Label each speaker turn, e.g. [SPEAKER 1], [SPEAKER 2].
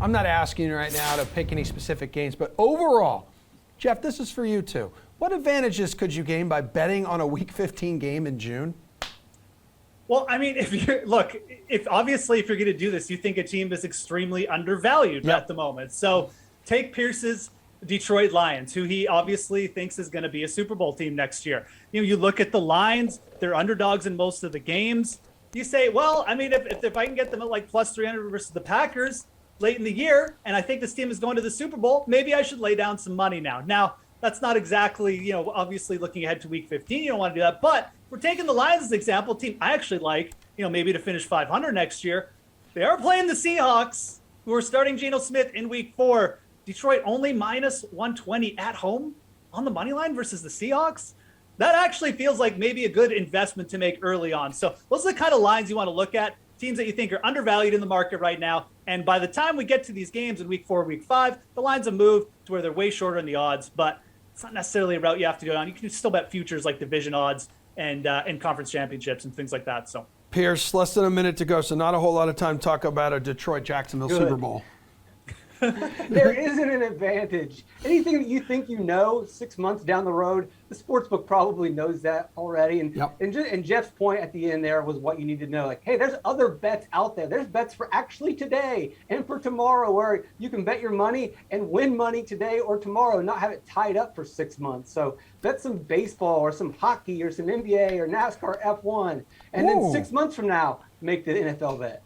[SPEAKER 1] I'm not asking you right now to pick any specific games, but overall, Geoff, this is for you too. What advantages could you gain by betting on a Week 15 game in June?
[SPEAKER 2] Well, I mean, if you're obviously you're going to do this, you think a team is extremely undervalued at the moment. So take Pearce's Detroit Lions, who he obviously thinks is going to be a Super Bowl team next year. You look at the lines; they're underdogs in most of the games. You say, well, I mean, if I can get them at like plus 300 versus the Packers late in the year, and I think this team is going to the Super Bowl, maybe I should lay down some money now. Now, that's not exactly, obviously looking ahead to Week 15, you don't want to do that. But we're taking the Lions as an example, team I actually like, maybe to finish 500 next year. They are playing the Seahawks, who are starting Geno Smith in Week 4. Detroit only minus 120 at home on the money line versus the Seahawks. That actually feels like maybe a good investment to make early on. So those are the kind of lines you want to look at, teams that you think are undervalued in the market right now. And by the time we get to these games in Week 4, Week 5, the lines have moved to where they're way shorter in the odds. But it's not necessarily a route you have to go down. You can still bet futures like division odds and conference championships and things like that. So,
[SPEAKER 1] Pearce, less than a minute to go, so not a whole lot of time to talk about a Detroit-Jacksonville Super Bowl.
[SPEAKER 3] There isn't an advantage. Anything that you think 6 months down the road, the sportsbook probably knows that already. And Geoff's point at the end there was what you need to know. Like, hey, there's other bets out there. There's bets for actually today and for tomorrow where you can bet your money and win money today or tomorrow and not have it tied up for 6 months. So bet some baseball or some hockey or some NBA or NASCAR F1. And then 6 months from now, make the NFL bet.